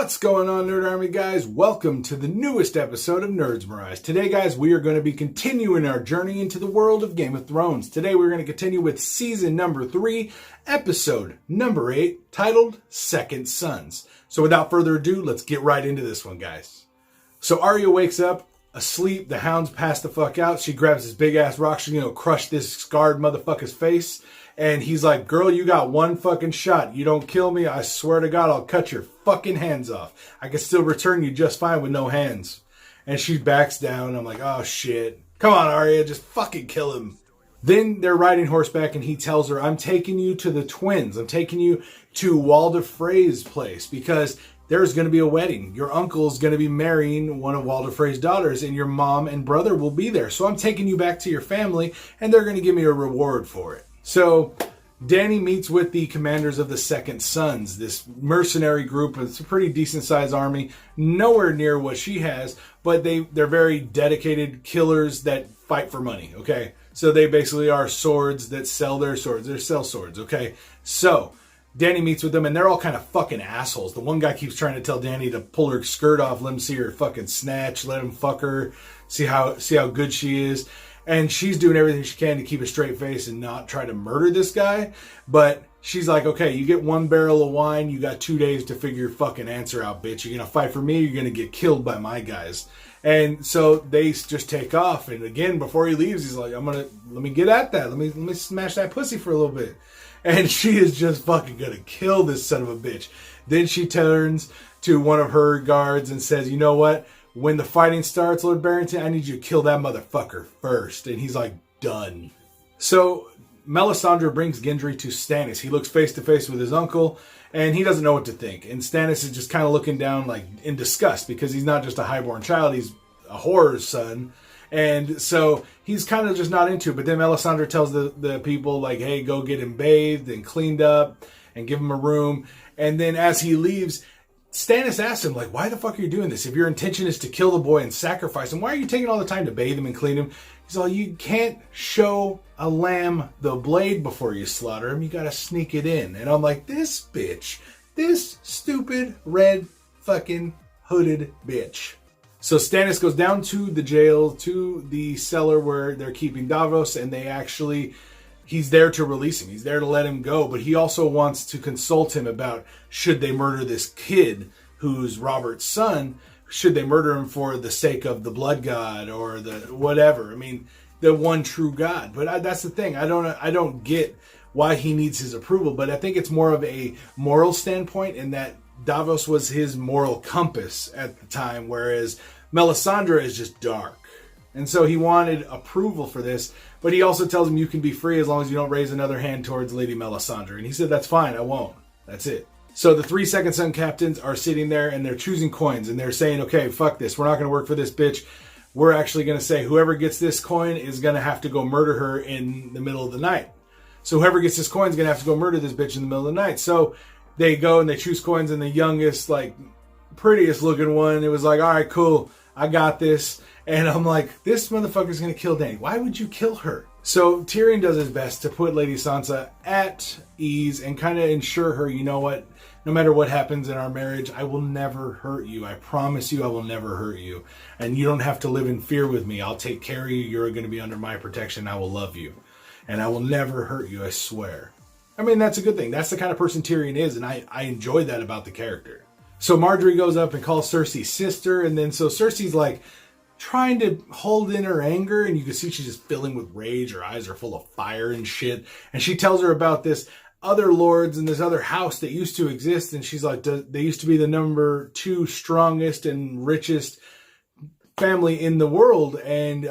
What's going on, Nerd Army guys? Welcome to the newest episode of Nerdsmerized. Today, guys, we are going to be continuing our journey into the world of Game of Thrones. Today, we're going to continue with season number 3, episode number 8, titled Second Sons. So without further ado, let's get right into this one, guys. So Arya wakes up, asleep, the hound's passed the fuck out. She grabs this big ass rock, she's going to crush this scarred motherfucker's face. And he's like, girl, you got one fucking shot. You don't kill me, I swear to God, I'll cut your fucking hands off. I can still return you just fine with no hands. And she backs down. I'm like, oh shit. Come on, Arya, just fucking kill him. Then they're riding horseback and he tells her, I'm taking you to the twins. I'm taking you to Walder Frey's place because there's going to be a wedding. Your uncle's going to be marrying one of Walder Frey's daughters and your mom and brother will be there. So I'm taking you back to your family and they're going to give me a reward for it. So Dany meets with the commanders of the Second Sons, this mercenary group. It's a pretty decent sized army, nowhere near what she has, but they're very dedicated killers that fight for money, okay? So they basically are swords that sell their swords. They sell swords, okay? So Dany meets with them and they're all kind of fucking assholes. The one guy keeps trying to tell Dany to pull her skirt off, let him see her fucking snatch, let him fuck her, see how good she is. And she's doing everything she can to keep a straight face and not try to murder this guy. But she's like, okay, you get 1 barrel of wine. You got 2 days to figure your fucking answer out, bitch. You're going to fight for me. You're going to get killed by my guys. And so they just take off. And again, before he leaves, he's like, let me get at that. Let me smash that pussy for a little bit. And she is just fucking going to kill this son of a bitch. Then she turns to one of her guards and says, you know what? When the fighting starts, Lord Barrington, I need you to kill that motherfucker first. And he's like, done. So Melisandre brings Gendry to Stannis. He looks face to face with his uncle, and he doesn't know what to think. And Stannis is just kind of looking down like in disgust because he's not just a highborn child, he's a horror's son. And so he's kind of just not into it. But then Melisandre tells the people, like, hey, go get him bathed and cleaned up and give him a room. And then as he leaves, Stannis asks him, like, why the fuck are you doing this? If your intention is to kill the boy and sacrifice him, why are you taking all the time to bathe him and clean him? He's like, you can't show a lamb the blade before you slaughter him. You gotta sneak it in. And I'm like, this bitch, this stupid red fucking hooded bitch. So Stannis goes down to the jail, to the cellar where they're keeping Davos, and he's there to release him. He's there to let him go. But he also wants to consult him about should they murder this kid who's Robert's son? Should they murder him for the sake of the blood god or the whatever? I mean, the one true god. But that's the thing. I don't get why he needs his approval. But I think it's more of a moral standpoint in that Davos was his moral compass at the time, whereas Melisandre is just dark. And so he wanted approval for this, but he also tells him you can be free as long as you don't raise another hand towards Lady Melisandre. And he said, that's fine, I won't. That's it. So the 3 Second Son captains are sitting there and they're choosing coins and they're saying, okay, fuck this. We're not going to work for this bitch. We're actually going to say whoever gets this coin is going to have to go murder her in the middle of the night. So whoever gets this coin is going to have to go murder this bitch in the middle of the night. So they go and they choose coins and the youngest, like, prettiest looking one, it was like, all right, cool, I got this. And I'm like, this motherfucker's going to kill Dany. Why would you kill her? So Tyrion does his best to put Lady Sansa at ease and kind of ensure her, you know what, no matter what happens in our marriage, I will never hurt you. I promise you I will never hurt you. And you don't have to live in fear with me. I'll take care of you. You're going to be under my protection. I will love you. And I will never hurt you, I swear. I mean, that's a good thing. That's the kind of person Tyrion is. And I enjoy that about the character. So Marjorie goes up and calls Cersei's sister. And then so Cersei's like trying to hold in her anger, and you can see she's just filling with rage. Her eyes are full of fire and shit. And she tells her about this other lords in this other house that used to exist. And she's like, they used to be the number 2 strongest and richest family in the world. And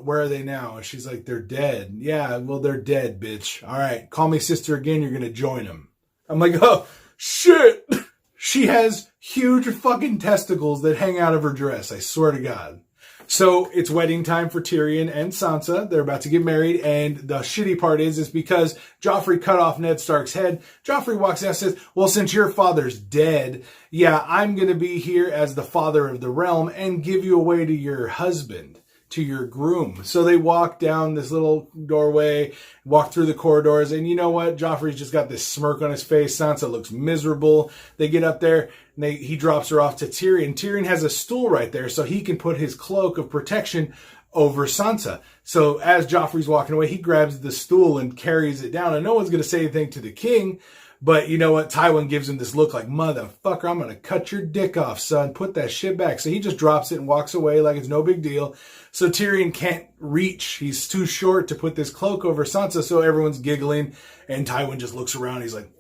where are they now? And she's like, they're dead. Yeah, well, they're dead, bitch. All right, call me sister again. You're going to join them. I'm like, oh, shit. She has huge fucking testicles that hang out of her dress. I swear to God. So it's wedding time for Tyrion and Sansa. They're about to get married. And the shitty part is because Joffrey cut off Ned Stark's head. Joffrey walks out and says, well, since your father's dead, yeah, I'm going to be here as the father of the realm and give you away to your husband. to your groom. So they walk down this little doorway, walk through the corridors, and you know what? Joffrey's just got this smirk on his face. Sansa looks miserable. They get up there, and he drops her off to Tyrion. Tyrion has a stool right there, so he can put his cloak of protection over Sansa. So as Joffrey's walking away, he grabs the stool and carries it down, and no one's going to say anything to the king. But you know what? Tywin gives him this look like, motherfucker, I'm going to cut your dick off, son. Put that shit back. So he just drops it and walks away like it's no big deal. So Tyrion can't reach. He's too short to put this cloak over Sansa. So everyone's giggling. And Tywin just looks around. He's like,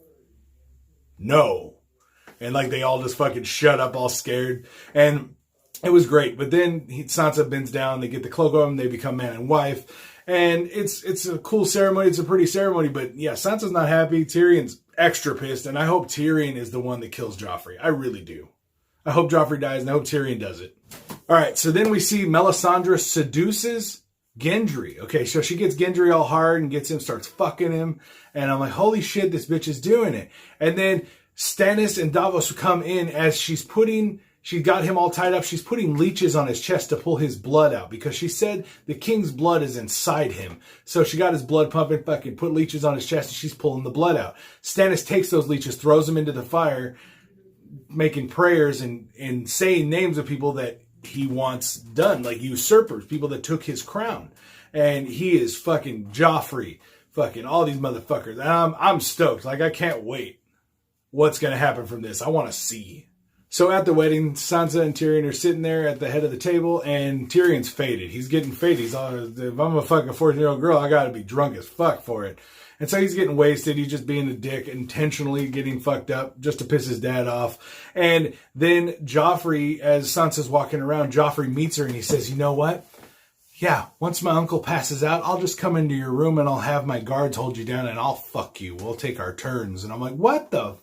no. And like they all just fucking shut up all scared. And it was great. But then Sansa bends down. They get the cloak on him. They become man and wife. And it's a cool ceremony. It's a pretty ceremony. But yeah, Sansa's not happy. Tyrion's extra pissed, and I hope Tyrion is the one that kills Joffrey. I really do. I hope Joffrey dies, and I hope Tyrion does it. All right, so then we see Melisandre seduces Gendry. Okay, so she gets Gendry all hard and gets him, starts fucking him, and I'm like, holy shit, this bitch is doing it. And then Stannis and Davos come in as she got him all tied up. She's putting leeches on his chest to pull his blood out because she said the king's blood is inside him. So she got his blood pumping, fucking put leeches on his chest, and she's pulling the blood out. Stannis takes those leeches, throws them into the fire, making prayers and saying names of people that he wants done, like usurpers, people that took his crown. And he is fucking Joffrey, fucking all these motherfuckers. And I'm stoked. Like, I can't wait what's going to happen from this. I want to see. So at the wedding, Sansa and Tyrion are sitting there at the head of the table, and Tyrion's faded. He's getting faded. He's all, if I'm a fucking 14-year-old girl, I gotta be drunk as fuck for it. And so he's getting wasted. He's just being a dick, intentionally getting fucked up just to piss his dad off. And then Joffrey, as Sansa's walking around, Joffrey meets her and he says, you know what? Yeah, once my uncle passes out, I'll just come into your room and I'll have my guards hold you down and I'll fuck you. We'll take our turns. And I'm like, what the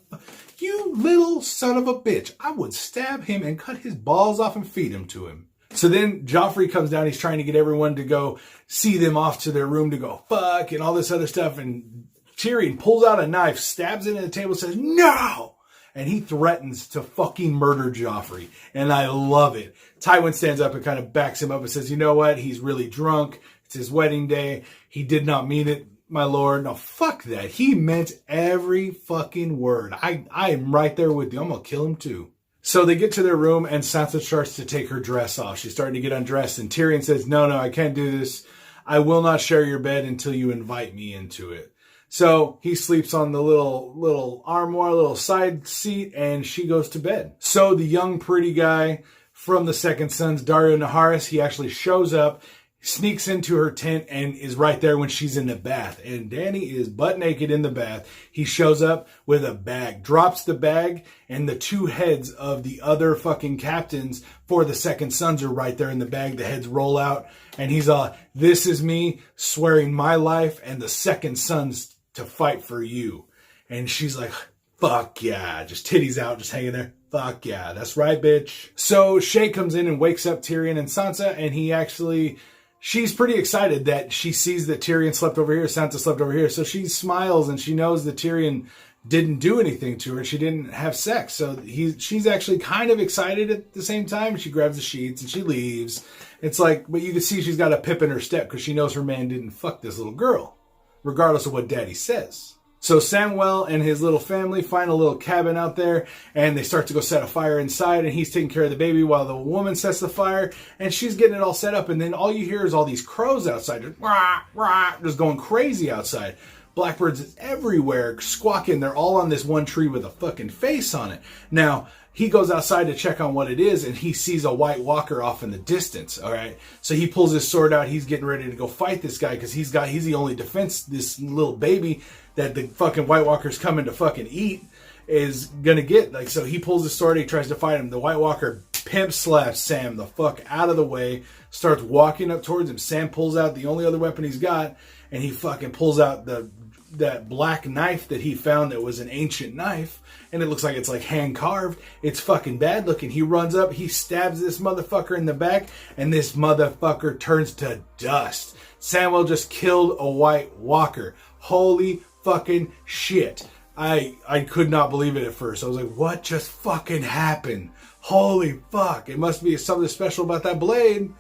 you little son of a bitch. I would stab him and cut his balls off and feed him to him. So then Joffrey comes down. He's trying to get everyone to go see them off to their room to go fuck and all this other stuff. And Tyrion pulls out a knife, stabs it in the table, says, no! And he threatens to fucking murder Joffrey. And I love it. Tywin stands up and kind of backs him up and says, you know what? He's really drunk. It's his wedding day. He did not mean it, my lord. No, fuck that. He meant every fucking word. I am right there with you. I'm going to kill him too. So they get to their room and Sansa starts to take her dress off. She's starting to get undressed and Tyrion says, no, I can't do this. I will not share your bed until you invite me into it. So he sleeps on the little armoire, little side seat, and she goes to bed. So the young pretty guy from the Second Sons, Dario Naharis, he actually shows up, sneaks into her tent, and is right there when she's in the bath. And Dany is butt naked in the bath. He shows up with a bag, drops the bag, and the two heads of the other fucking captains for the Second Sons are right there in the bag. The heads roll out, and he's this is me swearing my life and the Second Sons to fight for you. And she's like, fuck yeah, just titties out, just hanging there. Fuck yeah, that's right, bitch. So Shay comes in and wakes up Tyrion and Sansa, and she's pretty excited that she sees that Tyrion slept over here, Sansa slept over here. So she smiles and she knows that Tyrion didn't do anything to her. She didn't have sex. So she's actually kind of excited at the same time. She grabs the sheets and she leaves. It's like, but you can see she's got a pip in her step because she knows her man didn't fuck this little girl, regardless of what daddy says. So Samwell and his little family find a little cabin out there and they start to go set a fire inside, and he's taking care of the baby while the woman sets the fire and she's getting it all set up. And then all you hear is all these crows outside, just, rah, rah, just going crazy outside. Blackbirds everywhere squawking. They're all on this one tree with a fucking face on it. Now, he goes outside to check on what it is, and he sees a White Walker off in the distance, all right? So he pulls his sword out. He's getting ready to go fight this guy because he's the only defense this little baby that the fucking White Walker's coming to fucking eat is going to get. Like, so he pulls his sword. He tries to fight him. The White Walker pimp slaps Sam the fuck out of the way, starts walking up towards him. Sam pulls out the only other weapon he's got, and he fucking pulls out that black knife that he found that was an ancient knife, and it looks like it's like hand carved. It's fucking bad looking. He runs up, he stabs this motherfucker in the back, and this motherfucker turns to dust. Samwell just killed a White Walker. Holy fucking shit. I could not believe it at first. I was like, what just fucking happened? Holy fuck. It must be something special about that blade.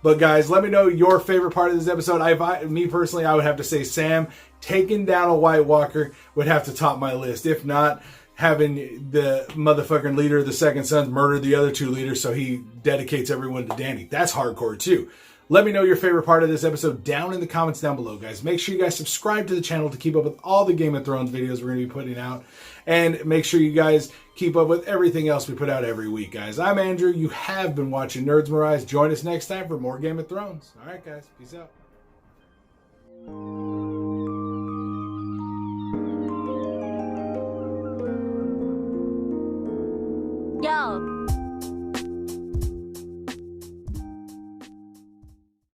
But guys, let me know your favorite part of this episode. Me personally, I would have to say Sam taking down a White Walker would have to top my list. If not, having the motherfucking leader of the Second Sons murder the other two leaders so he dedicates everyone to Dany. That's hardcore too. Let me know your favorite part of this episode down in the comments down below, guys. Make sure you guys subscribe to the channel to keep up with all the Game of Thrones videos we're going to be putting out. And make sure you guys keep up with everything else we put out every week, guys. I'm Andrew. You have been watching Nerdsmerized. Join us next time for more Game of Thrones. All right, guys. Peace out.